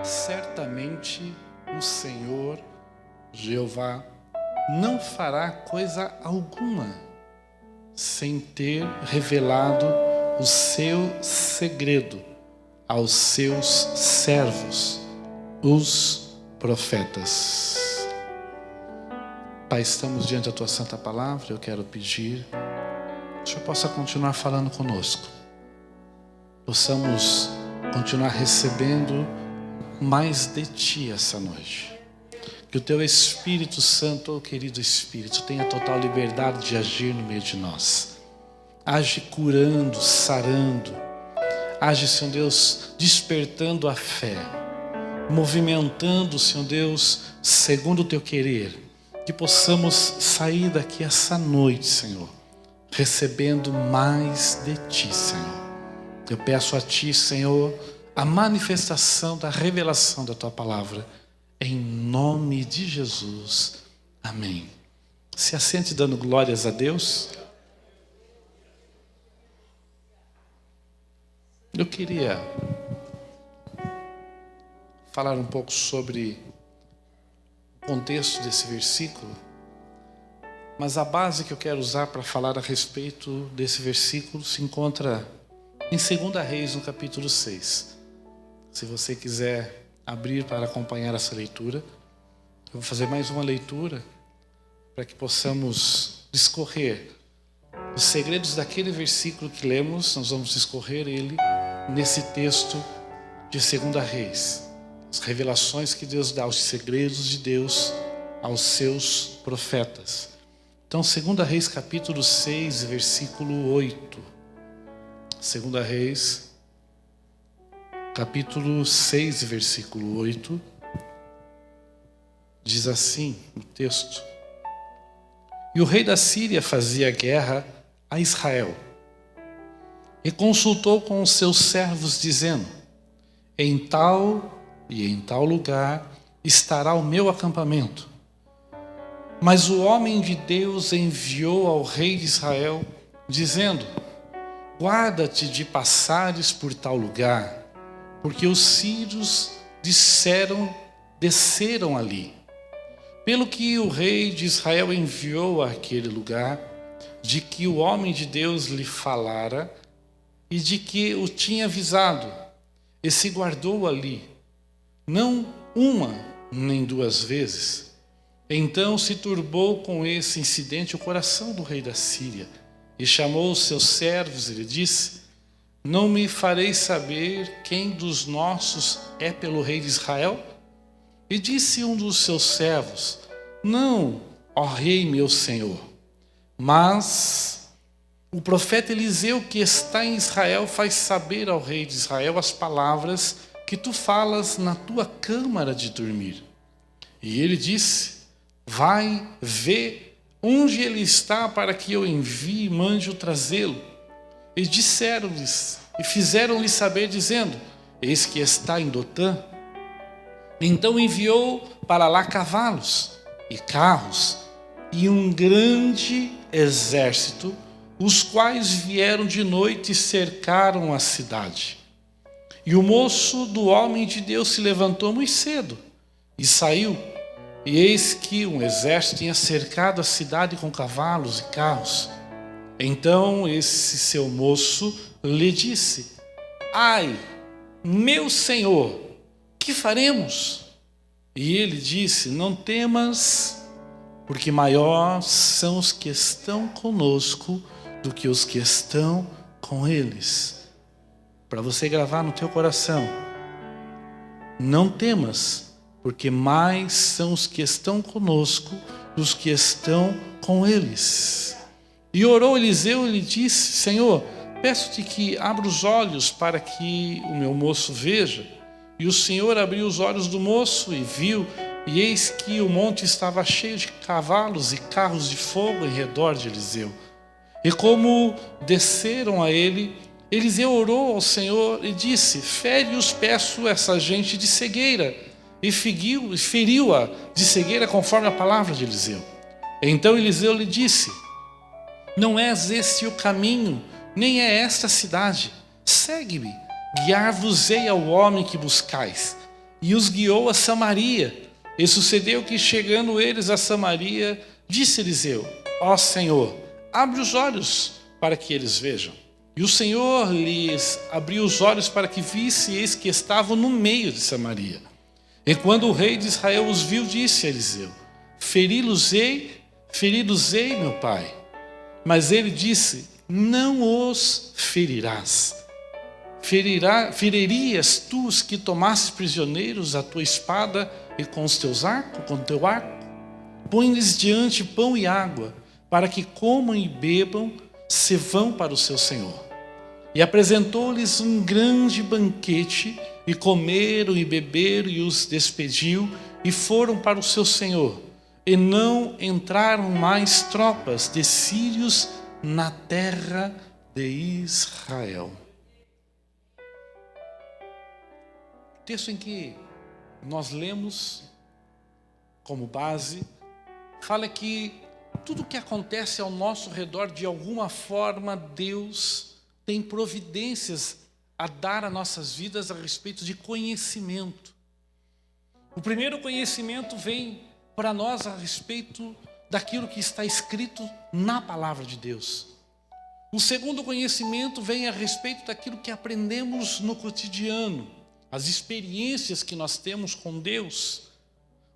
Certamente o Senhor, Jeová, não fará coisa alguma sem ter revelado o seu segredo aos seus servos, os profetas. Pai, estamos diante da Tua Santa Palavra. Eu quero pedir que o Senhor possa continuar falando conosco. Possamos continuar recebendo mais de Ti essa noite. Que o Teu Espírito Santo, oh querido Espírito, tenha total liberdade de agir no meio de nós. Age curando, sarando. Age, Senhor Deus, despertando a fé. Movimentando, Senhor Deus, segundo o Teu querer. Que possamos sair daqui essa noite, Senhor, recebendo mais de Ti, Senhor. Eu peço a Ti, Senhor, a manifestação da revelação da Tua Palavra. Em nome de Jesus. Amém. Se assente dando glórias a Deus. Eu queria falar um pouco sobre o contexto desse versículo, mas a base que eu quero usar para falar a respeito desse versículo se encontra em 2 Reis, no capítulo 6. Se você quiser abrir para acompanhar essa leitura, eu vou fazer mais uma leitura para que possamos discorrer os segredos daquele versículo que lemos. Nós vamos discorrer ele nesse texto de 2 Reis. As revelações que Deus dá, os segredos de Deus aos seus profetas. Então, 2 Reis capítulo 6, versículo 8. 2 Reis capítulo 6, versículo 8. Diz assim o texto: E o rei da Síria fazia guerra a Israel, e consultou com os seus servos, dizendo: Em tal e em tal lugar estará o meu acampamento. Mas o homem de Deus enviou ao rei de Israel, dizendo: Guarda-te de passares por tal lugar, porque os sírios desceram ali. Pelo que o rei de Israel enviou àquele lugar, de que o homem de Deus lhe falara, e de que o tinha avisado, e se guardou ali, não uma nem duas vezes. Então se turbou com esse incidente o coração do rei da Síria, e chamou os seus servos e lhe disse: Não me farei saber quem dos nossos é pelo rei de Israel? E disse um dos seus servos: Não, ó rei meu senhor, mas o profeta Eliseu, que está em Israel, faz saber ao rei de Israel as palavras que tu falas na tua câmara de dormir. E ele disse: Vai, vê onde ele está, para que eu envie e mande-o trazê-lo. E disseram-lhes, e fizeram-lhe saber, dizendo: Eis que está em Dotã. Então enviou para lá cavalos e carros e um grande exército, os quais vieram de noite e cercaram a cidade. E o moço do homem de Deus se levantou muito cedo e saiu, e eis que um exército tinha cercado a cidade com cavalos e carros. Então esse seu moço lhe disse: Ai, meu senhor, que faremos? E ele disse: Não temas, porque maiores são os que estão conosco do que os que estão com eles. Para você gravar no teu coração: não temas, porque mais são os que estão conosco dos que estão com eles. E orou Eliseu e lhe disse: Senhor, peço-te que abra os olhos para que o meu moço veja. E o Senhor abriu os olhos do moço e viu, e eis que o monte estava cheio de cavalos e carros de fogo em redor de Eliseu. E como desceram a ele, Eliseu orou ao Senhor e disse: Fere-os, peço, essa gente de cegueira. E feriu-a de cegueira conforme a palavra de Eliseu. Então Eliseu lhe disse: não és esse o caminho, nem é esta a cidade. Segue-me, guiar-vos-ei ao homem que buscais. E os guiou a Samaria. E sucedeu que, chegando eles a Samaria, disse Eliseu: ó Senhor, abre os olhos para que eles vejam. E o Senhor lhes abriu os olhos para que visse, eis que estavam no meio de Samaria. E quando o rei de Israel os viu, disse a Eliseu: feri-los-ei, meu pai. Mas ele disse: não os ferirás. Feririas tu os que tomasses prisioneiros a tua espada e com os teus arcos, com o teu arco? Põe-lhes diante pão e água, para que comam e bebam, se vão para o seu senhor. E apresentou-lhes um grande banquete, e comeram e beberam, e os despediu, e foram para o seu senhor. E não entraram mais tropas de sírios na terra de Israel. O texto em que nós lemos como base fala que tudo o que acontece ao nosso redor, de alguma forma, Deus tem providências a dar a nossas vidas a respeito de conhecimento. O primeiro conhecimento vem para nós a respeito daquilo que está escrito na palavra de Deus. O segundo conhecimento vem a respeito daquilo que aprendemos no cotidiano, as experiências que nós temos com Deus.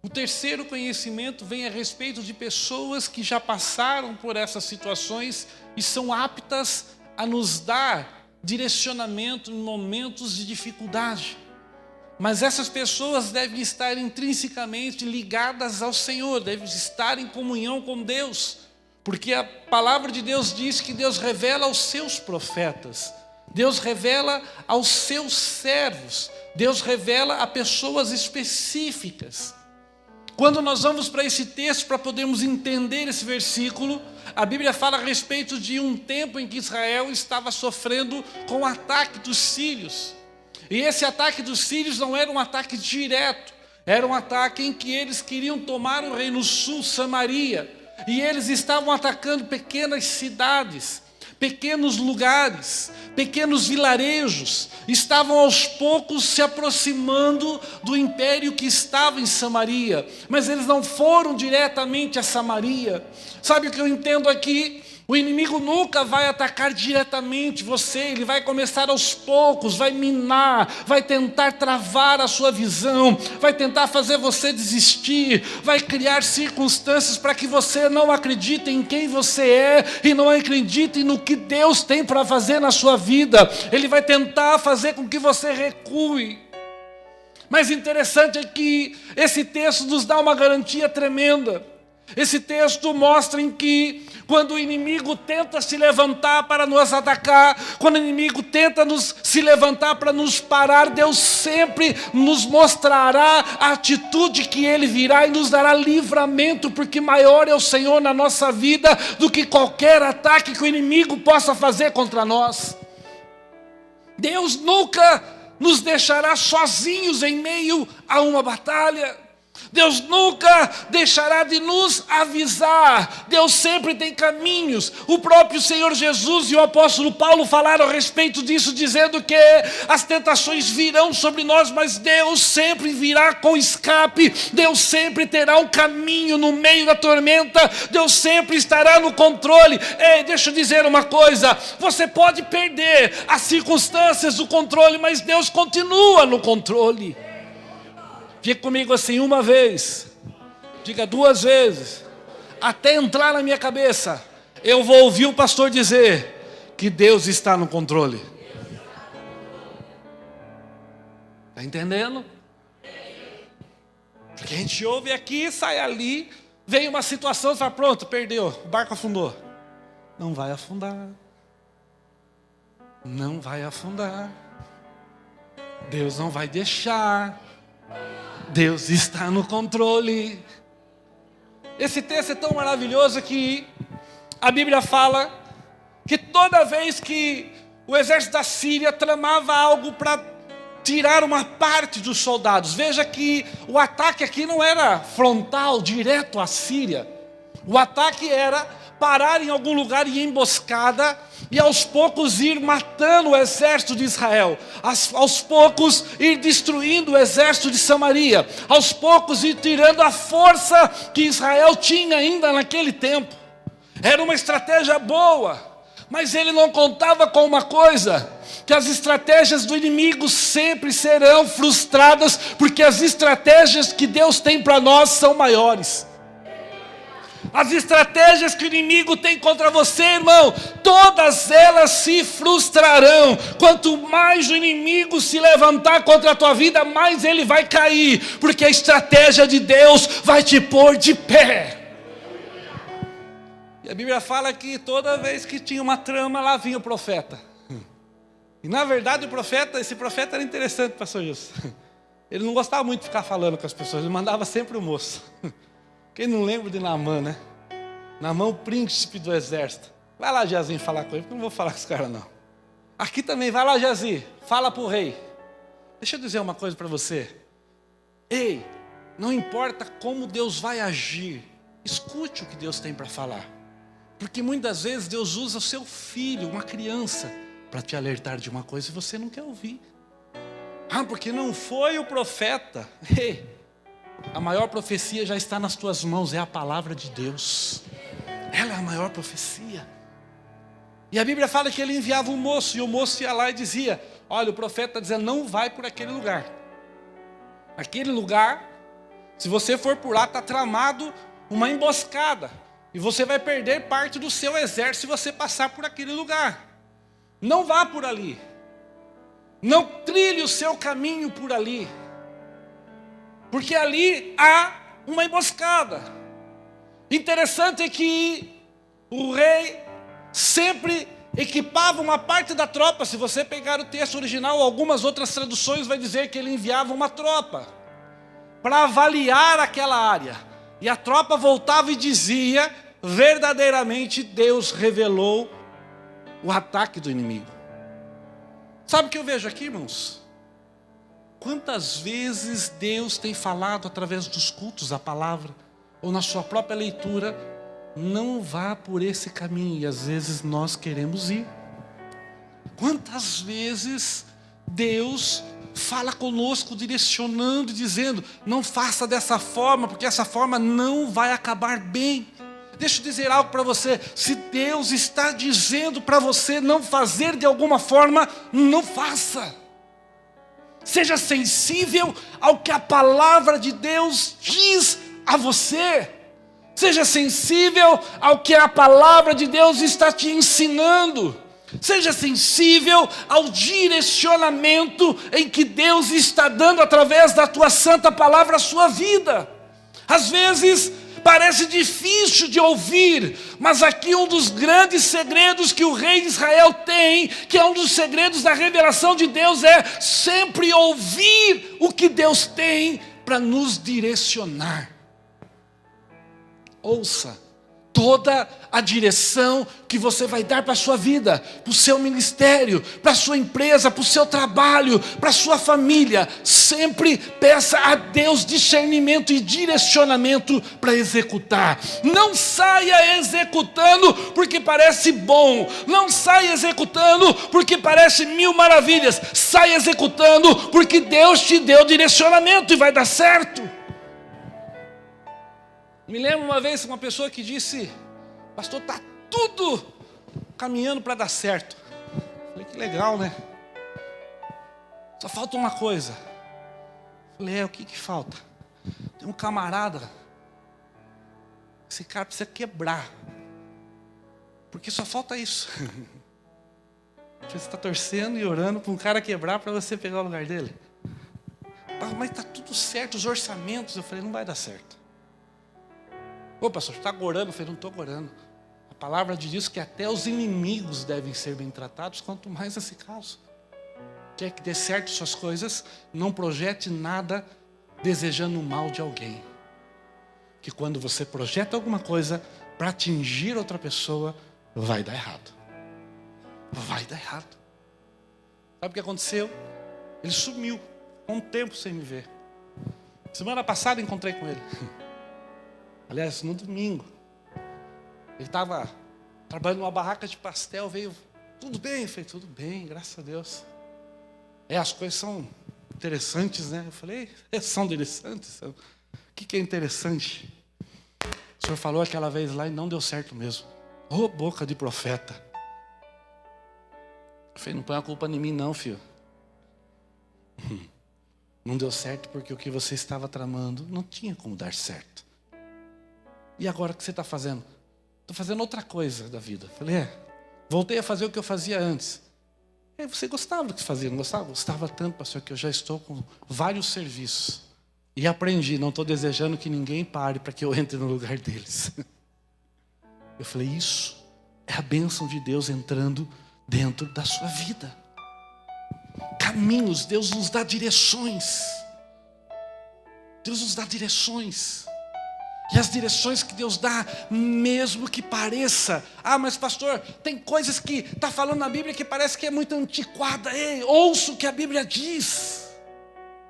O terceiro conhecimento vem a respeito de pessoas que já passaram por essas situações e são aptas a nos dar direcionamento em momentos de dificuldade. Mas essas pessoas devem estar intrinsecamente ligadas ao Senhor, devem estar em comunhão com Deus, porque a palavra de Deus diz que Deus revela aos seus profetas, Deus revela aos seus servos, Deus revela a pessoas específicas. Quando nós vamos para esse texto, para podermos entender esse versículo, a Bíblia fala a respeito de um tempo em que Israel estava sofrendo com o ataque dos sírios. E esse ataque dos sírios não era um ataque direto, era um ataque em que eles queriam tomar o reino sul, Samaria, e eles estavam atacando pequenas cidades, pequenos lugares, pequenos vilarejos, estavam aos poucos se aproximando do império que estava em Samaria, mas eles não foram diretamente a Samaria. Sabe o que eu entendo aqui? O inimigo nunca vai atacar diretamente você, ele vai começar aos poucos, vai minar, vai tentar travar a sua visão, vai tentar fazer você desistir, vai criar circunstâncias para que você não acredite em quem você é e não acredite no que Deus tem para fazer na sua vida. Ele vai tentar fazer com que você recue. Mas interessante é que esse texto nos dá uma garantia tremenda. Esse texto mostra em que quando o inimigo tenta se levantar para nos atacar, quando o inimigo tenta se levantar para nos parar, Deus sempre nos mostrará a atitude que Ele virá e nos dará livramento, porque maior é o Senhor na nossa vida do que qualquer ataque que o inimigo possa fazer contra nós. Deus nunca nos deixará sozinhos em meio a uma batalha. Deus nunca deixará de nos avisar. Deus sempre tem caminhos. O próprio Senhor Jesus e o apóstolo Paulo falaram a respeito disso, dizendo que as tentações virão sobre nós, mas Deus sempre virá com escape. Deus sempre terá um caminho no meio da tormenta. Deus sempre estará no controle. Ei, deixa eu dizer uma coisa: você pode perder as circunstâncias do controle, mas Deus continua no controle. Diga comigo assim uma vez, diga duas vezes, até entrar na minha cabeça, eu vou ouvir o pastor dizer que Deus está no controle. Está entendendo? Porque a gente ouve aqui, sai ali, vem uma situação e fala: pronto, perdeu, o barco afundou. Não vai afundar. Não vai afundar. Deus não vai deixar. Deus está no controle. Esse texto é tão maravilhoso que a Bíblia fala que toda vez que o exército da Síria tramava algo para tirar uma parte dos soldados, veja que o ataque aqui não era frontal, direto à Síria, O ataque era parar em algum lugar em emboscada e aos poucos ir matando o exército de Israel, aos poucos ir destruindo o exército de Samaria, aos poucos ir tirando a força que Israel tinha ainda naquele tempo. Era uma estratégia boa, mas ele não contava com uma coisa, que as estratégias do inimigo sempre serão frustradas, porque as estratégias que Deus tem para nós são maiores. As estratégias que o inimigo tem contra você, irmão, todas elas se frustrarão. Quanto mais o inimigo se levantar contra a tua vida, mais ele vai cair, porque a estratégia de Deus vai te pôr de pé. E a Bíblia fala que toda vez que tinha uma trama, lá vinha o profeta. E na verdade esse profeta era interessante, pastor Gilson. Ele não gostava muito de ficar falando com as pessoas, ele mandava sempre o moço. Quem não lembra de Naamã, né? Naamã, o príncipe do exército. Vai lá, Geazi, falar com ele, porque eu não vou falar com esse cara, não. Aqui também, vai lá, Geazi, fala para o rei. Deixa eu dizer uma coisa para você. Ei, não importa como Deus vai agir, escute o que Deus tem para falar. Porque muitas vezes Deus usa o seu filho, uma criança, para te alertar de uma coisa e você não quer ouvir. Porque não foi o profeta. Ei, a maior profecia já está nas tuas mãos, é a palavra de Deus. Ela é a maior profecia. E a Bíblia fala que ele enviava um moço, e o moço ia lá e dizia: olha, o profeta está dizendo, não vai por aquele lugar. Aquele lugar, se você for por lá, está tramado uma emboscada, e você vai perder parte do seu exército se você passar por aquele lugar. Não vá por ali. Não trilhe o seu caminho por ali. Porque ali há uma emboscada. Interessante é que o rei sempre equipava uma parte da tropa. Se você pegar o texto original, algumas outras traduções vai dizer que ele enviava uma tropa para avaliar aquela área. E a tropa voltava e dizia: verdadeiramente Deus revelou o ataque do inimigo. Sabe o que eu vejo aqui, irmãos? Quantas vezes Deus tem falado através dos cultos, a palavra, ou na sua própria leitura: não vá por esse caminho, e às vezes nós queremos ir. Quantas vezes Deus fala conosco, direcionando, dizendo: não faça dessa forma, porque essa forma não vai acabar bem. Deixa eu dizer algo para você: se Deus está dizendo para você não fazer de alguma forma, não faça. Seja sensível ao que a palavra de Deus diz a você. Seja sensível ao que a palavra de Deus está te ensinando. Seja sensível ao direcionamento em que Deus está dando através da tua santa palavra à sua vida. Às vezes parece difícil de ouvir, mas aqui um dos grandes segredos que o rei de Israel tem, que é um dos segredos da revelação de Deus, é sempre ouvir o que Deus tem para nos direcionar. Ouça toda a direção que você vai dar para a sua vida, para o seu ministério, para a sua empresa, para o seu trabalho, para a sua família. Sempre peça a Deus discernimento e direcionamento para executar. Não saia executando porque parece bom. Não saia executando porque parece mil maravilhas. Saia executando porque Deus te deu direcionamento e vai dar certo. Me lembro uma vez uma pessoa que disse: pastor, está tudo caminhando para dar certo. Falei: que legal, né? Só falta uma coisa. Falei: o que falta? Tem um camarada, esse cara precisa quebrar, porque só falta isso. Você está torcendo e orando para um cara quebrar para você pegar o lugar dele. Mas está tudo certo, os orçamentos. Eu falei: não vai dar certo. Ô pastor, você está orando? Eu falei: não estou orando. A palavra diz que até os inimigos devem ser bem tratados, quanto mais nesse caso. Quer que dê certo suas coisas, não projete nada desejando o mal de alguém. Que quando você projeta alguma coisa para atingir outra pessoa, vai dar errado. Vai dar errado. Sabe o que aconteceu? Ele sumiu, um tempo sem me ver. Semana passada encontrei com ele. Aliás, no domingo. Ele estava trabalhando numa barraca de pastel, veio, tudo bem? Eu falei, tudo bem, graças a Deus. As coisas são interessantes, né? Eu falei, são interessantes. O que é interessante? O senhor falou aquela vez lá e não deu certo mesmo. Ô, boca de profeta. Eu falei, não põe a culpa em mim não, filho. Não deu certo porque o que você estava tramando não tinha como dar certo. E agora o que você está fazendo? Estou fazendo outra coisa da vida. Falei, voltei a fazer o que eu fazia antes. Você gostava do que fazia, não gostava? Gostava tanto, pastor, que eu já estou com vários serviços. E aprendi, não estou desejando que ninguém pare para que eu entre no lugar deles. Eu falei, isso é a bênção de Deus entrando dentro da sua vida. Caminhos, Deus nos dá direções. Deus nos dá direções. E as direções que Deus dá, mesmo que pareça, mas pastor, tem coisas que está falando na Bíblia que parece que é muito antiquada. Ei, ouça o que a Bíblia diz.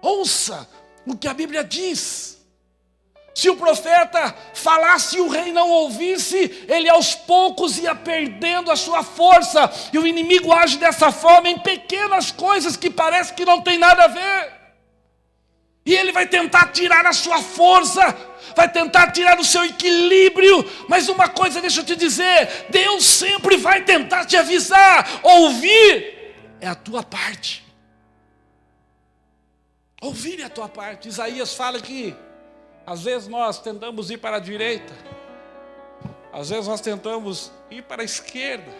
Ouça o que a Bíblia diz. Se o profeta falasse e o rei não ouvisse, ele aos poucos ia perdendo a sua força. E o inimigo age dessa forma em pequenas coisas que parece que não tem nada a ver. E ele vai tentar tirar a sua força, vai tentar tirar o seu equilíbrio. Mas uma coisa deixa eu te dizer, Deus sempre vai tentar te avisar. Ouvir é a tua parte. Ouvir é a tua parte. Isaías fala que às vezes nós tentamos ir para a direita, às vezes nós tentamos ir para a esquerda,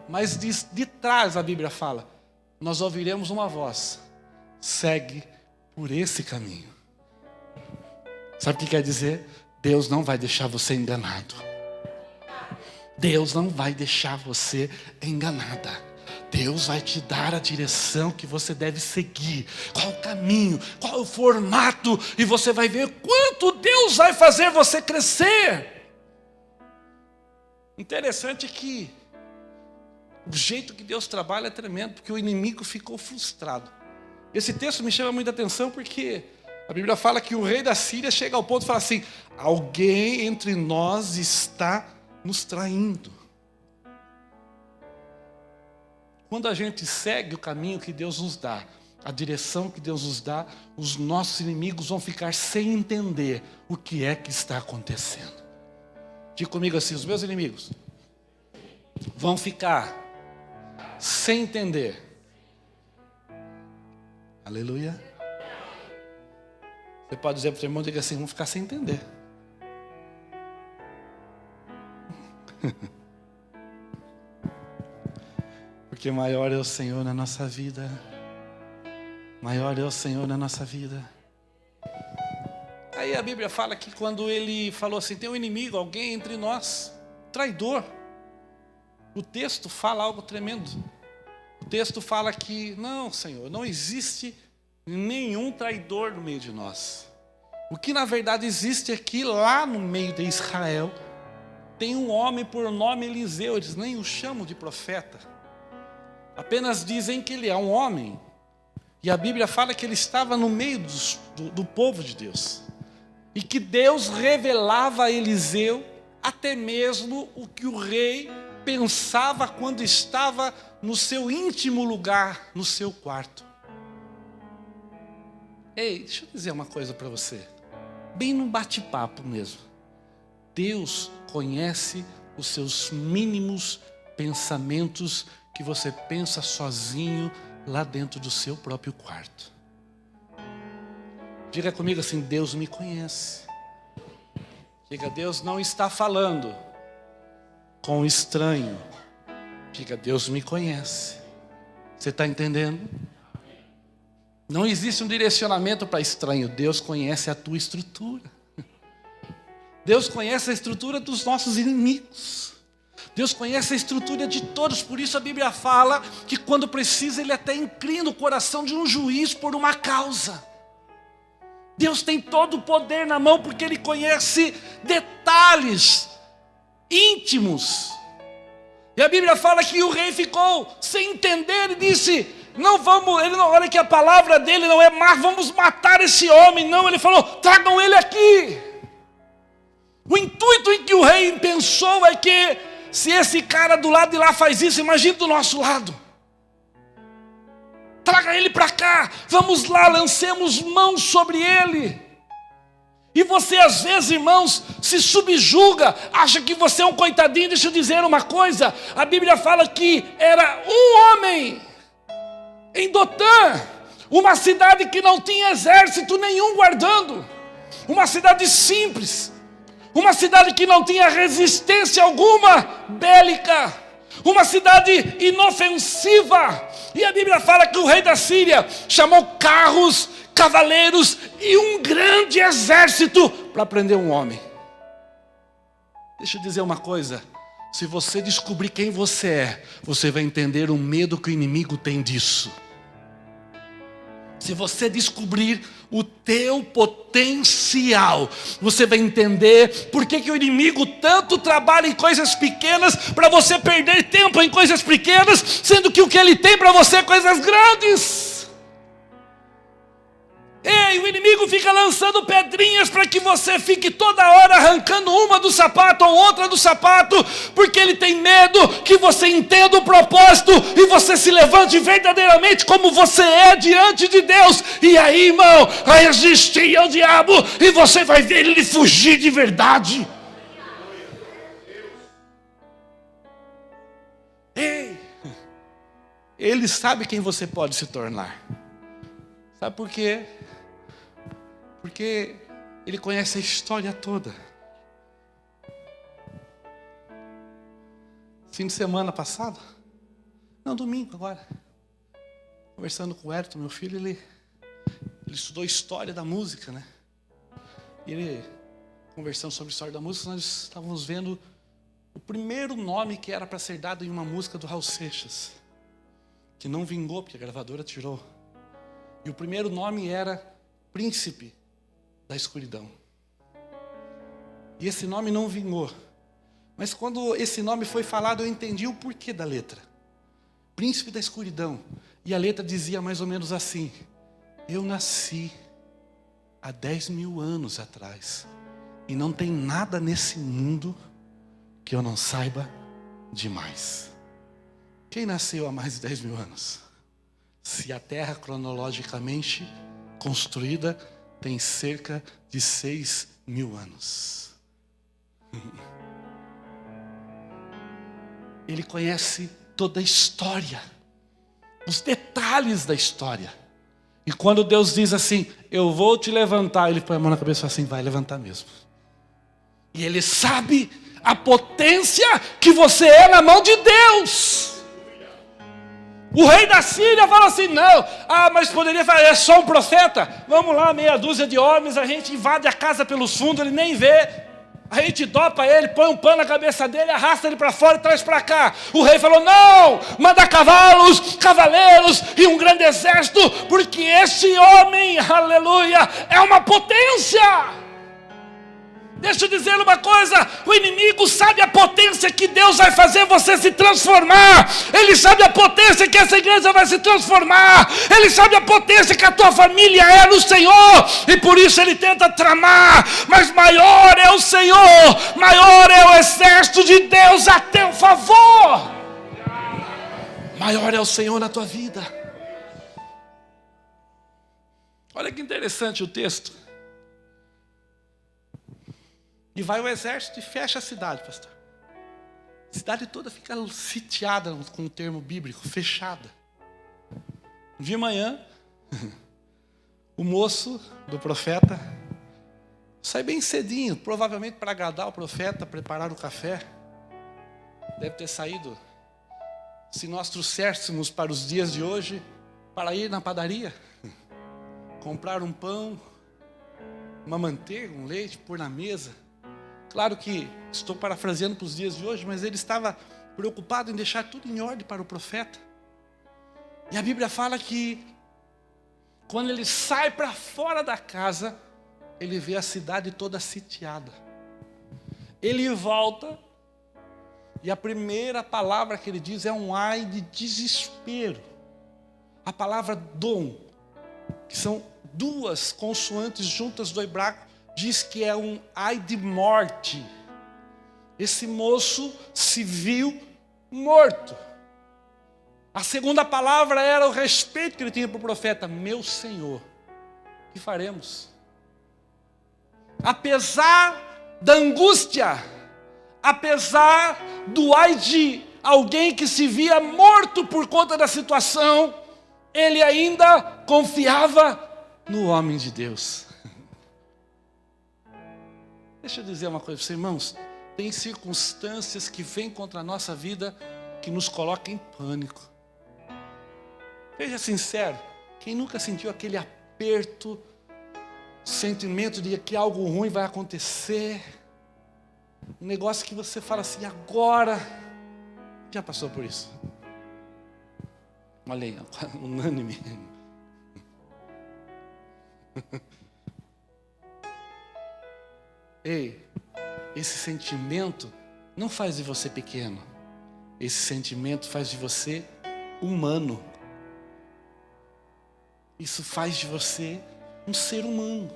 mas de trás a Bíblia fala, nós ouviremos uma voz, segue por esse caminho. Sabe o que quer dizer? Deus não vai deixar você enganado. Deus não vai deixar você enganada. Deus vai te dar a direção que você deve seguir. Qual o caminho, qual o formato. E você vai ver quanto Deus vai fazer você crescer. Interessante que o jeito que Deus trabalha é tremendo, porque o inimigo ficou frustrado. Esse texto me chama muita atenção porque a Bíblia fala que o rei da Síria chega ao ponto de falar assim, alguém entre nós está nos traindo. Quando a gente segue o caminho que Deus nos dá, a direção que Deus nos dá, os nossos inimigos vão ficar sem entender o que é que está acontecendo. Diga comigo assim, os meus inimigos vão ficar sem entender. Aleluia. Você pode dizer para o seu irmão, diga assim, vão ficar sem entender. Porque maior é o Senhor na nossa vida. Maior é o Senhor na nossa vida. Aí a Bíblia fala que quando ele falou assim, tem um inimigo, alguém entre nós, traidor. O texto fala algo tremendo. O texto fala que, não, Senhor, não existe nenhum traidor no meio de nós. O que na verdade existe é que lá no meio de Israel, tem um homem por nome Eliseu, eles nem o chamam de profeta. Apenas dizem que ele é um homem. E a Bíblia fala que ele estava no meio do povo de Deus. E que Deus revelava a Eliseu até mesmo o que o rei pensava quando estava no seu íntimo lugar, no seu quarto. Ei, deixa eu dizer uma coisa para você. Bem num bate-papo mesmo. Deus conhece os seus mínimos pensamentos que você pensa sozinho lá dentro do seu próprio quarto. Diga comigo assim, Deus me conhece. Diga, Deus não está falando com o estranho. Diga, Deus me conhece. Você está entendendo? Não existe um direcionamento para estranho. Deus conhece a tua estrutura. Deus conhece a estrutura dos nossos inimigos. Deus conhece a estrutura de todos. Por isso a Bíblia fala que quando precisa Ele até inclina o coração de um juiz por uma causa. Deus tem todo o poder na mão porque Ele conhece detalhes íntimos. E a Bíblia fala que o rei ficou sem entender e disse, não vamos, ele não, olha que a palavra dele não é vamos matar esse homem, não, ele falou, tragam ele aqui. O intuito em que o rei pensou é que, se esse cara do lado de lá faz isso, imagine do nosso lado. Traga ele para cá, vamos lá, lancemos mãos sobre ele. E você às vezes, irmãos, se subjuga, acha que você é um coitadinho. Deixa eu dizer uma coisa, a Bíblia fala que era um homem em Dotã, uma cidade que não tinha exército nenhum guardando, uma cidade simples, uma cidade que não tinha resistência alguma bélica, uma cidade inofensiva. E a Bíblia fala que o rei da Síria chamou carros, cavaleiros e um grande exército para prender um homem. Deixa eu dizer uma coisa, se você descobrir quem você é, você vai entender o medo que o inimigo tem disso. Se você descobrir o teu potencial, você vai entender por que o inimigo tanto trabalha em coisas pequenas, para você perder tempo em coisas pequenas, sendo que o que ele tem para você é coisas grandes. Ei, o inimigo fica lançando pedrinhas para que você fique toda hora arrancando uma do sapato ou outra do sapato, porque ele tem medo que você entenda o propósito e você se levante verdadeiramente como você é diante de Deus. E aí, irmão, vai resistir ao diabo e você vai ver ele fugir de verdade. Ei, ele sabe quem você pode se tornar. Sabe por quê? Porque ele conhece a história toda. Fim de semana passado, não, domingo agora, conversando com o Hérito, meu filho, ele estudou história da música, né? E ele, conversando sobre a história da música, nós estávamos vendo o primeiro nome que era para ser dado em uma música do Raul Seixas, que não vingou porque a gravadora tirou. E o primeiro nome era Príncipe da Escuridão. E esse nome não vingou. Mas quando esse nome foi falado, eu entendi o porquê da letra. Príncipe da Escuridão. E a letra dizia mais ou menos assim: eu nasci há 10.000 anos atrás, e não tem nada nesse mundo que eu não saiba demais. Quem nasceu há mais de 10.000 anos? Se a Terra cronologicamente construída tem cerca de 6.000 anos. Ele conhece toda a história, os detalhes da história. E quando Deus diz assim, eu vou te levantar, ele põe a mão na cabeça e fala assim, vai levantar mesmo. E ele sabe a potência que você é na mão de Deus. O rei da Síria fala assim, não, mas poderia falar, é só um profeta? Vamos lá, meia dúzia de homens, a gente invade a casa pelos fundos, ele nem vê. A gente dopa ele, põe um pano na cabeça dele, arrasta ele para fora e traz para cá. O rei falou, não, manda cavalos, cavaleiros e um grande exército, porque esse homem, aleluia, é uma potência. Deixa eu dizer uma coisa, o inimigo sabe a potência que Deus vai fazer você se transformar. Ele sabe a potência que essa igreja vai se transformar. Ele sabe a potência que a tua família é no Senhor. E por isso ele tenta tramar. Mas maior é o Senhor, maior é o exército de Deus a teu favor. Maior é o Senhor na tua vida. Olha que interessante o texto. E vai o exército e fecha a cidade, pastor. A cidade toda fica sitiada, com o termo bíblico, fechada. De manhã, o moço do profeta sai bem cedinho, provavelmente para agradar o profeta, preparar o café. Deve ter saído, se nós trouxéssemos para os dias de hoje, para ir na padaria, comprar um pão, uma manteiga, um leite, pôr na mesa. Claro que estou parafraseando para os dias de hoje, mas ele estava preocupado em deixar tudo em ordem para o profeta. E a Bíblia fala que quando ele sai para fora da casa, ele vê a cidade toda sitiada. Ele volta e a primeira palavra que ele diz é um ai de desespero. A palavra dom, que são duas consoantes juntas do hebraico diz que é um ai de morte. Esse moço se viu morto. A segunda palavra era o respeito que ele tinha para o profeta. Meu Senhor, o que faremos? Apesar da angústia, apesar do ai de alguém que se via morto por conta da situação, ele ainda confiava no homem de Deus. Deixa eu dizer uma coisa para vocês, irmãos. Tem circunstâncias que vêm contra a nossa vida que nos colocam em pânico. Seja sincero, quem nunca sentiu aquele aperto, sentimento de que algo ruim vai acontecer, um negócio que você fala assim, agora, já passou por isso? Olha aí, unânime. Ei, esse sentimento não faz de você pequeno, esse sentimento faz de você humano. Isso faz de você um ser humano.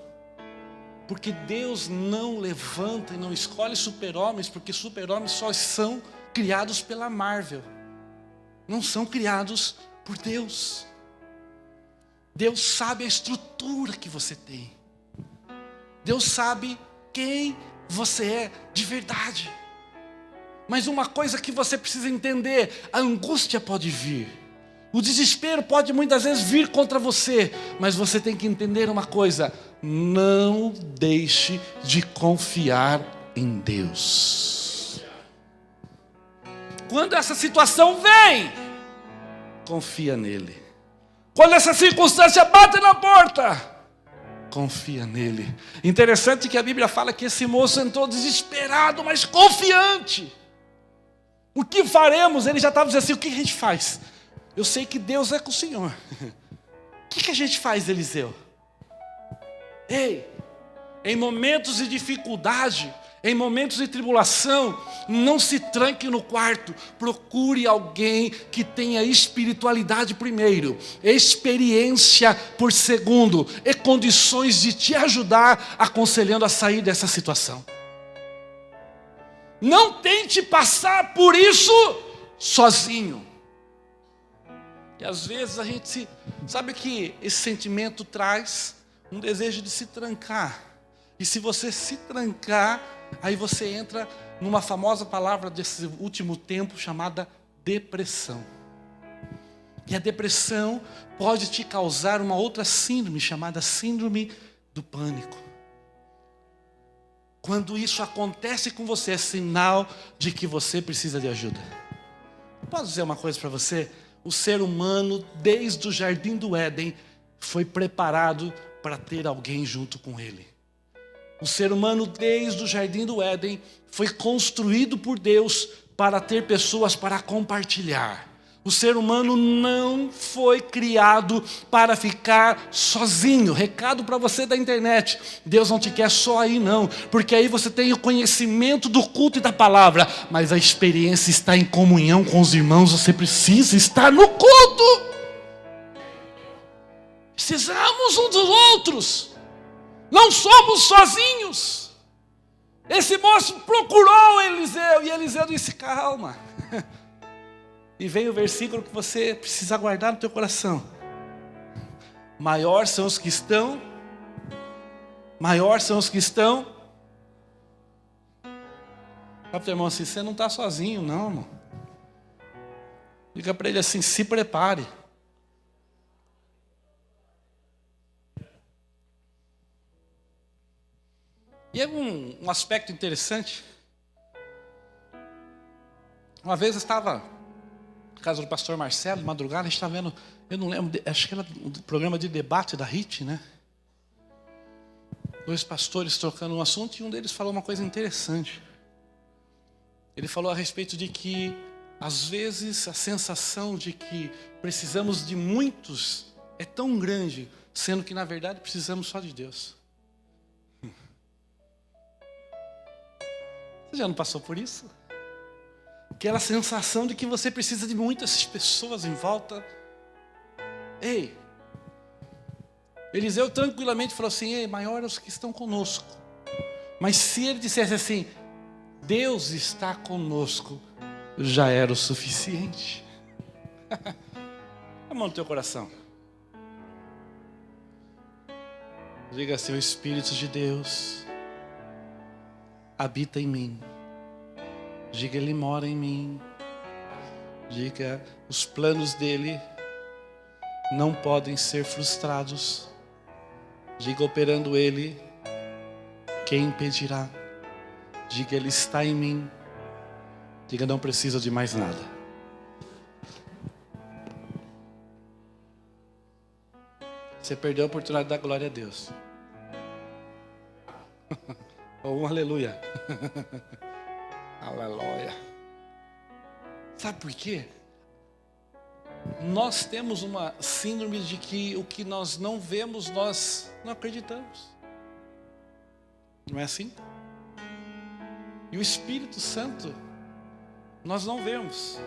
Porque Deus não levanta e não escolhe super-homens, porque super-homens só são criados pela Marvel. Não são criados por Deus. Deus sabe a estrutura que você tem. Deus sabe quem você é de verdade. Mas uma coisa que você precisa entender, a angústia pode vir. O desespero pode muitas vezes vir contra você, mas você tem que entender uma coisa: não deixe de confiar em Deus. Quando essa situação vem, confia nele. Quando essa circunstância bate na porta, confia nele. Interessante que a Bíblia fala que esse moço entrou desesperado, mas confiante. O que faremos? Ele já estava dizendo assim, o que a gente faz? Eu sei que Deus é com o Senhor. O que a gente faz, Eliseu? Ei, em momentos de dificuldade, em momentos de tribulação, não se tranque no quarto. Procure alguém que tenha espiritualidade primeiro, experiência por segundo, e condições de te ajudar, aconselhando a sair dessa situação. Não tente passar por isso sozinho. E às vezes a gente sabe que esse sentimento traz um desejo de se trancar. E se você se trancar, aí você entra numa famosa palavra desse último tempo chamada depressão. E a depressão pode te causar uma outra síndrome chamada síndrome do pânico. Quando isso acontece com você, é sinal de que você precisa de ajuda. Posso dizer uma coisa para você? O ser humano, desde o jardim do Éden, foi preparado para ter alguém junto com ele. O ser humano, desde o jardim do Éden, foi construído por Deus para ter pessoas para compartilhar. O ser humano não foi criado para ficar sozinho. Recado para você da internet: Deus não te quer só aí não, porque aí você tem o conhecimento do culto e da palavra, mas a experiência está em comunhão com os irmãos. Você precisa estar no culto. Precisamos uns dos outros. Não somos sozinhos. Esse moço procurou Eliseu e Eliseu disse: calma. E vem o versículo que você precisa guardar no teu coração. Maior são os que estão. Fala para o teu irmão assim: você não está sozinho não, irmão. Diga para ele assim: se prepare. E é um aspecto interessante. Uma vez eu estava na casa do pastor Marcelo, de madrugada, a gente estava vendo, eu não lembro, acho que era um programa de debate da HIT, né? 2 pastores trocando um assunto e um deles falou uma coisa interessante. Ele falou a respeito de que, às vezes, a sensação de que precisamos de muitos é tão grande, sendo que, na verdade, precisamos só de Deus. Você já não passou por isso? Aquela sensação de que você precisa de muitas pessoas em volta. Ei, Eliseu tranquilamente falou assim: ei, maior os que estão conosco Mas se ele dissesse assim, Deus está conosco, já era o suficiente. A mão no teu coração. Diga assim, o Espírito de Deus habita em mim. Diga, Ele mora em mim. Diga, os planos dEle não podem ser frustrados. Diga, operando Ele, quem impedirá? Diga, Ele está em mim. Diga, não precisa de mais nada. Você perdeu a oportunidade de dar glória a Deus. Ou um aleluia. Aleluia. Sabe por quê? Nós temos uma síndrome de que o que nós não vemos, nós não acreditamos. Não é assim? E o Espírito Santo, nós não vemos.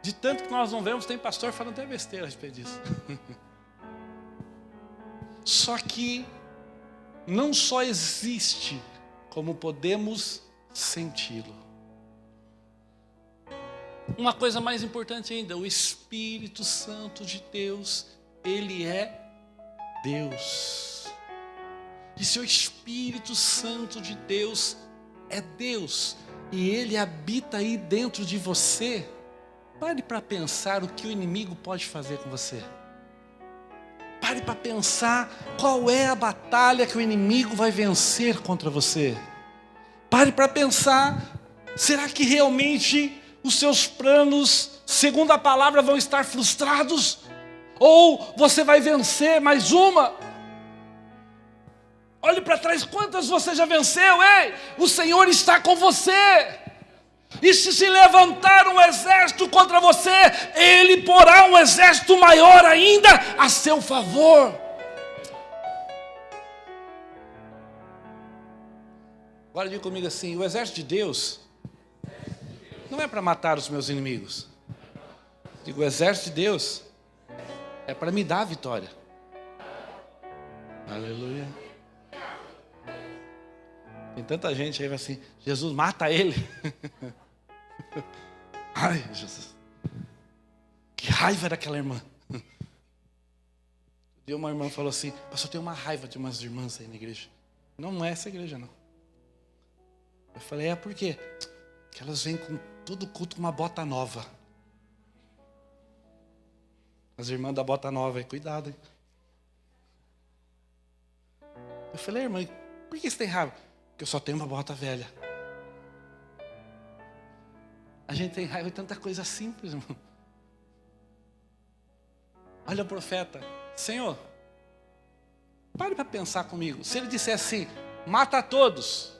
De tanto que nós não vemos, tem pastor falando até besteira a respeito disso. Só que não só existe, como podemos senti-lo. Uma coisa mais importante ainda, o Espírito Santo de Deus, Ele é Deus. E se o Espírito Santo de Deus é Deus, e Ele habita aí dentro de você, pare para pensar o que o inimigo pode fazer com você. Pare para pensar qual é a batalha que o inimigo vai vencer contra você. Pare para pensar, será que realmente os seus planos, segundo a palavra, vão estar frustrados? Ou você vai vencer mais uma? Olhe para trás, quantas você já venceu? Ei, o Senhor está com você. E se levantar um exército contra você, Ele porá um exército maior ainda a seu favor. Agora diga comigo assim, o exército de Deus não é para matar os meus inimigos. Digo, o exército de Deus é para me dar a vitória. Aleluia. Tem tanta gente aí assim, Jesus, mata ele. Ai, Jesus. Que raiva daquela irmã. E uma irmã falou assim, pastor, eu tenho uma raiva de umas irmãs aí na igreja. Não é essa igreja, não. Eu falei, por quê? Que elas vêm com todo culto com uma bota nova. As irmãs da bota nova, cuidado, hein? Eu falei, irmã, por que você tem raiva? Porque eu só tenho uma bota velha. A gente tem raiva de tanta coisa simples, irmão. Olha o profeta, Senhor, pare para pensar comigo. Se ele dissesse assim, mata todos,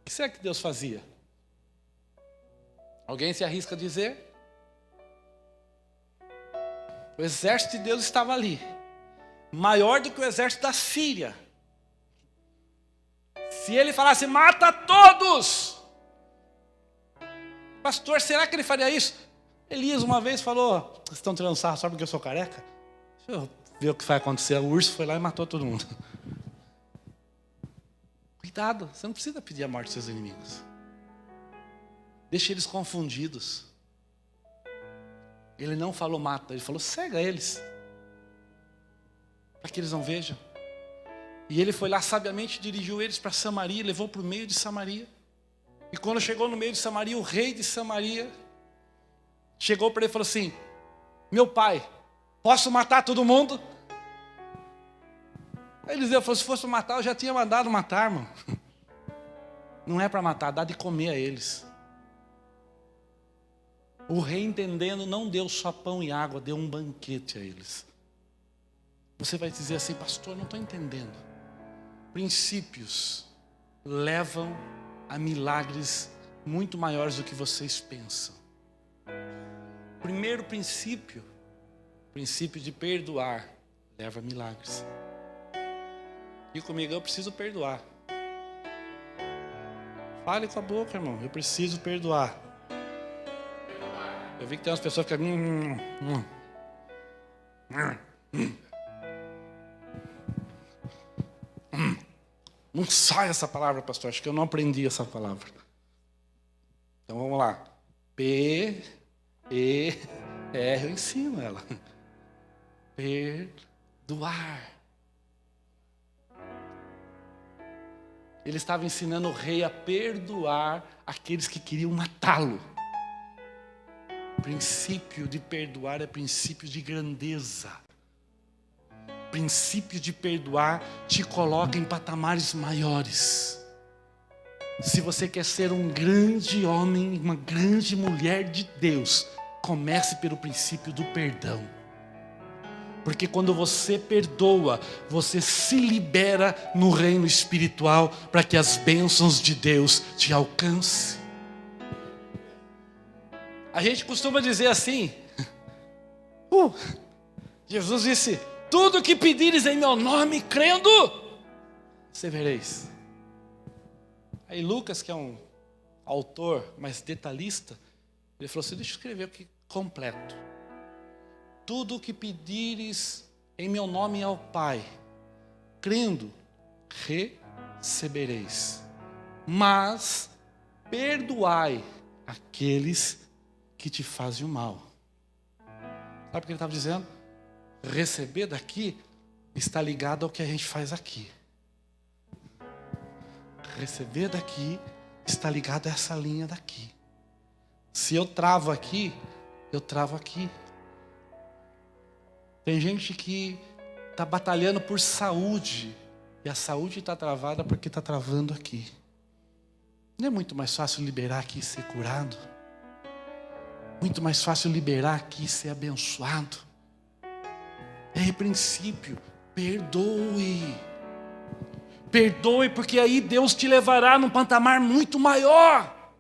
o que será que Deus fazia? Alguém se arrisca a dizer? O exército de Deus estava ali, maior do que o exército da Síria. Se ele falasse, mata todos, pastor, será que ele faria isso? Elias uma vez falou, vocês estão tirando sarro só porque eu sou careca? Deixa eu ver o que vai acontecer. O urso foi lá e matou todo mundo. Cuidado, você não precisa pedir a morte dos seus inimigos. Deixa eles confundidos. Ele não falou mata, ele falou cega eles, para que eles não vejam. E ele foi lá sabiamente, dirigiu eles para Samaria, levou para o meio de Samaria. E quando chegou no meio de Samaria, o rei de Samaria chegou para ele e falou assim, meu pai, posso matar todo mundo? Aí Eliseu falou, se fosse para matar, eu já tinha mandado matar, irmão. Não é para matar, dá de comer a eles. O rei, entendendo, não deu só pão e água, deu um banquete a eles. Você vai dizer assim, pastor, não estou entendendo. Princípios levam a milagres muito maiores do que vocês pensam. Primeiro princípio, o princípio de perdoar, leva a milagres. E comigo, eu preciso perdoar. Fale com a boca, irmão, eu preciso perdoar. Eu vi que tem umas pessoas que Não sai essa palavra, pastor. Acho que eu não aprendi essa palavra. Então vamos lá. P-E-R, eu ensino ela. Perdoar. Ele estava ensinando o rei a perdoar aqueles que queriam matá-lo. O princípio de perdoar é princípio de grandeza. O princípio de perdoar te coloca em patamares maiores. Se você quer ser um grande homem, uma grande mulher de Deus, comece pelo princípio do perdão. Porque quando você perdoa, você se libera no reino espiritual para que as bênçãos de Deus te alcancem. A gente costuma dizer assim, Jesus disse, tudo que pedires em meu nome, crendo, recebereis. Aí Lucas, que é um autor mais detalhista, ele falou assim, deixa eu escrever aqui completo. Tudo o que pedires em meu nome ao Pai, crendo, recebereis. Mas perdoai aqueles que te fazem o mal. Sabe o que ele estava dizendo? Receber daqui está ligado ao que a gente faz aqui. Receber daqui está ligado a essa linha daqui. Se eu travo aqui, eu travo aqui. Tem gente que está batalhando por saúde, e a saúde está travada porque está travando aqui. Não é muito mais fácil liberar aqui e ser curado? Muito mais fácil liberar aqui e ser abençoado? É princípio, perdoe. Perdoe, porque aí Deus te levará num patamar muito maior.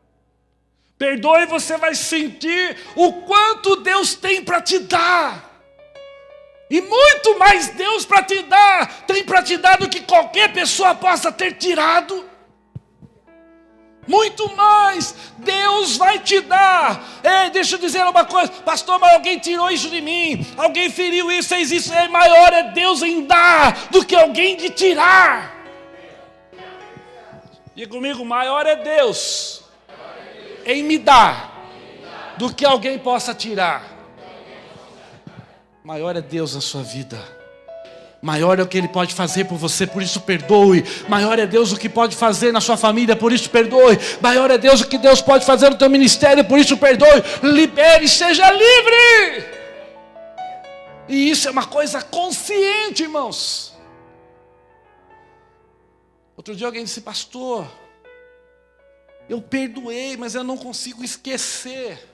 Perdoe, você vai sentir o quanto Deus tem para te dar. E muito mais Deus para te dar, tem para te dar do que qualquer pessoa possa ter tirado. Muito mais Deus vai te dar. Ei, deixa eu dizer uma coisa, pastor, mas alguém tirou isso de mim, alguém feriu isso, fez isso. Maior é Deus em dar do que alguém de tirar. Diga comigo, maior é Deus em me dar do que alguém possa tirar. Maior é Deus na sua vida. Maior é o que Ele pode fazer por você, por isso perdoe. Maior é Deus o que pode fazer na sua família, por isso perdoe. Maior é Deus o que Deus pode fazer no teu ministério, por isso perdoe. Libere, seja livre. E isso é uma coisa consciente, irmãos. Outro dia alguém disse, pastor, eu perdoei, mas eu não consigo esquecer.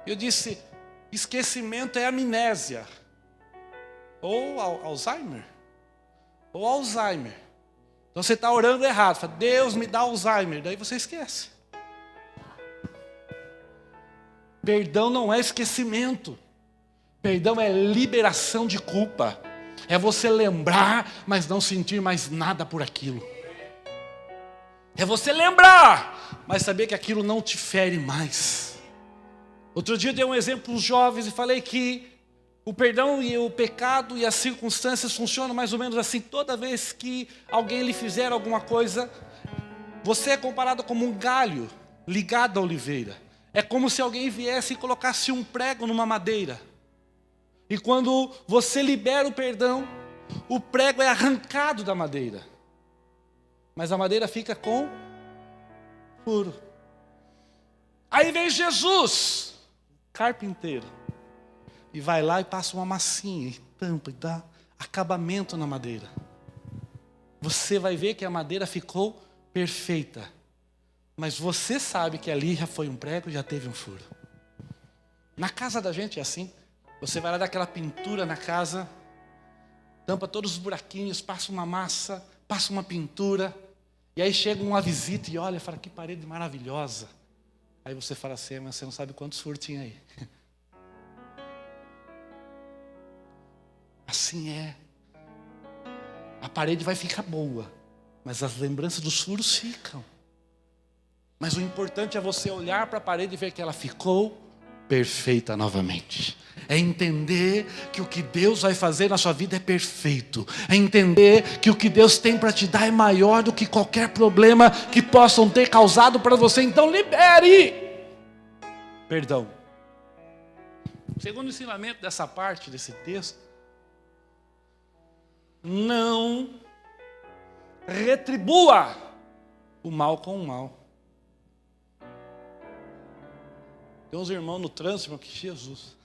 Eu disse, esquecimento é amnésia. Ou Alzheimer. Ou Alzheimer. Então você está orando errado. Fala, Deus me dá Alzheimer. Daí você esquece. Perdão não é esquecimento. Perdão é liberação de culpa. É você lembrar, mas não sentir mais nada por aquilo. É você lembrar, mas saber que aquilo não te fere mais. Outro dia eu dei um exemplo para os jovens e falei que o perdão e o pecado e as circunstâncias funcionam mais ou menos assim. Toda vez que alguém lhe fizer alguma coisa, você é comparado como um galho ligado à oliveira. É como se alguém viesse e colocasse um prego numa madeira. E quando você libera o perdão, o prego é arrancado da madeira. Mas a madeira fica com furo. Aí vem Jesus, carpinteiro, e vai lá e passa uma massinha, e tampa, e dá acabamento na madeira. Você vai ver que a madeira ficou perfeita. Mas você sabe que ali já foi um prego e já teve um furo. Na casa da gente é assim. Você vai lá dar aquela pintura na casa, tampa todos os buraquinhos, passa uma massa, passa uma pintura, e aí chega uma visita e olha e fala, que parede maravilhosa. Aí você fala assim, mas você não sabe quantos furos tinha aí. Assim é. A parede vai ficar boa, mas as lembranças dos furos ficam. Mas o importante é você olhar para a parede e ver que ela ficou perfeita novamente. É entender que o que Deus vai fazer na sua vida é perfeito. É entender que o que Deus tem para te dar é maior do que qualquer problema que possam ter causado para você. Então libere perdão. O segundo ensinamento dessa parte, desse texto: não retribua o mal com o mal. Tem uns irmãos no trânsito, irmão, que Jesus.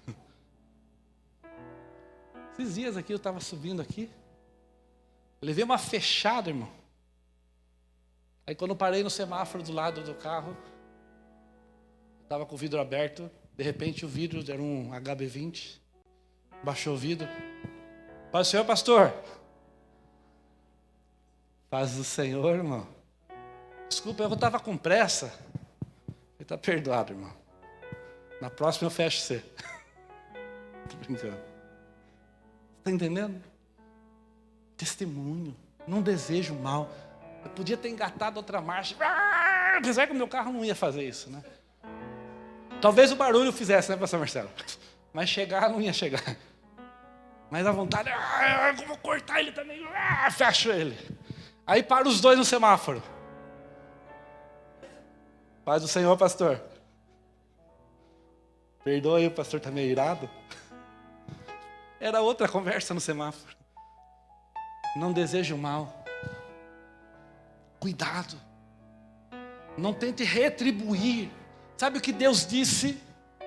Esses dias aqui eu estava subindo aqui, eu levei uma fechada, irmão. Aí quando eu parei no semáforo do lado do carro, estava com o vidro aberto, de repente o vidro era um HB20, baixou o vidro. Paz do Senhor, pastor. Paz do Senhor, irmão. Desculpa, eu estava com pressa. Ele está perdoado, irmão. Na próxima eu fecho você. Estou brincando. Está entendendo? Testemunho. Não desejo mal. Eu podia ter engatado outra marcha. Apesar que o meu carro não ia fazer isso, né? Talvez o barulho fizesse, né, pastor Marcelo? Mas chegar não ia chegar. Mas a vontade, eu vou cortar ele também. Fecho ele. Aí para os dois no semáforo. Paz do Senhor, pastor. Perdoe, o pastor está meio irado. Era outra conversa no semáforo. Não desejo mal. Cuidado. Não tente retribuir. Sabe o que Deus disse?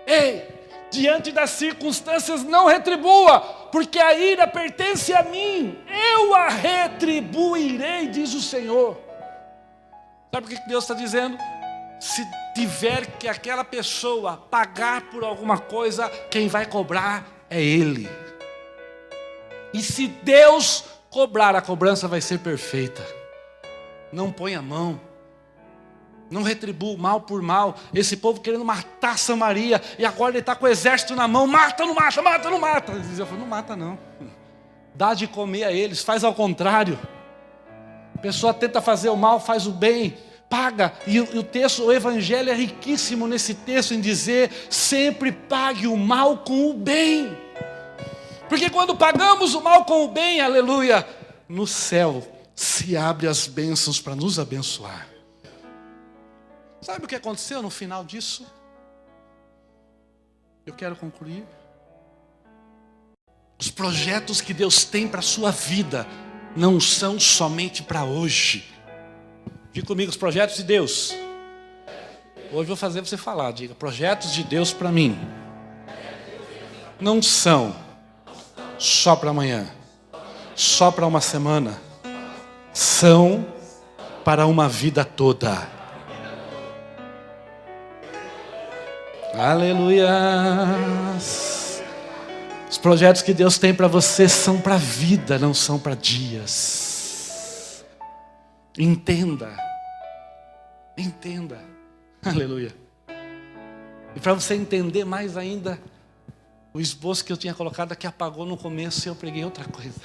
Ei, diante das circunstâncias não retribua, porque a ira pertence a mim. Eu a retribuirei, diz o Senhor. Sabe o que Deus está dizendo? Se tiver que aquela pessoa pagar por alguma coisa, quem vai cobrar é Ele. E se Deus cobrar, a cobrança vai ser perfeita. Não põe a mão. Não retribua o mal por mal. Esse povo querendo matar Samaria, e agora ele está com o exército na mão. Mata, não mata, mata, não mata. Eu falo, não mata não. Dá de comer a eles, faz ao contrário. A pessoa tenta fazer o mal, faz o bem. Paga, e o texto, o evangelho é riquíssimo nesse texto em dizer: sempre pague o mal com o bem, porque quando pagamos o mal com o bem, aleluia, no céu se abre as bênçãos para nos abençoar. Sabe o que aconteceu no final disso? Eu quero concluir. Os projetos que Deus tem para a sua vida não são somente para hoje. Diga comigo, os projetos de Deus. Hoje eu vou fazer você falar. Diga, projetos de Deus para mim não são só para amanhã, só para uma semana. São para uma vida toda. Aleluia. Os projetos que Deus tem para você são para a vida, não são para dias. Entenda. Entenda. Aleluia. E para você entender mais ainda, o esboço que eu tinha colocado aqui apagou no começo e eu preguei outra coisa.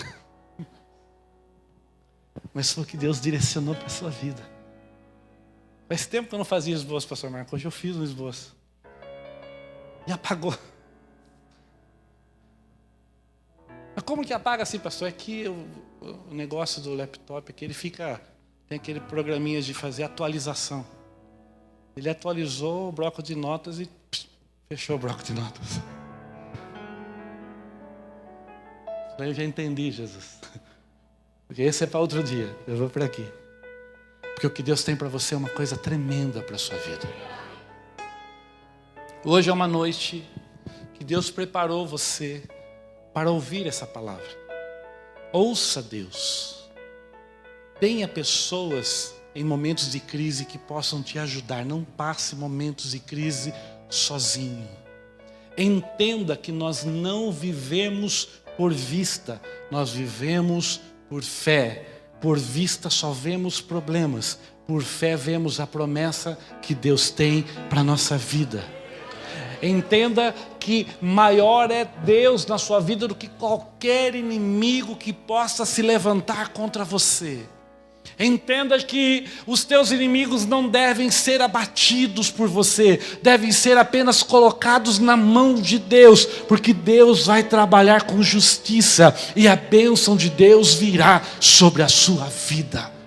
Mas foi o que Deus direcionou para a sua vida. Faz tempo que eu não fazia esboço, pastor Marcos. Hoje eu fiz um esboço. E apagou. Mas como que apaga assim, pastor? É que o negócio do laptop aqui, ele fica... Tem aquele programinha de fazer atualização. Ele atualizou o bloco de notas e fechou o bloco de notas. Eu já entendi, Jesus. Porque esse é para outro dia. Eu vou por aqui. Porque o que Deus tem para você é uma coisa tremenda para a sua vida. Hoje é uma noite que Deus preparou você para ouvir essa palavra. Ouça Deus. Tenha pessoas em momentos de crise que possam te ajudar. Não passe momentos de crise sozinho. Entenda que nós não vivemos por vista, nós vivemos por fé. Por vista só vemos problemas, por fé vemos a promessa que Deus tem para a nossa vida. Entenda que maior é Deus na sua vida do que qualquer inimigo que possa se levantar contra você. Entenda que os teus inimigos não devem ser abatidos por você, devem ser apenas colocados na mão de Deus, porque Deus vai trabalhar com justiça e a bênção de Deus virá sobre a sua vida.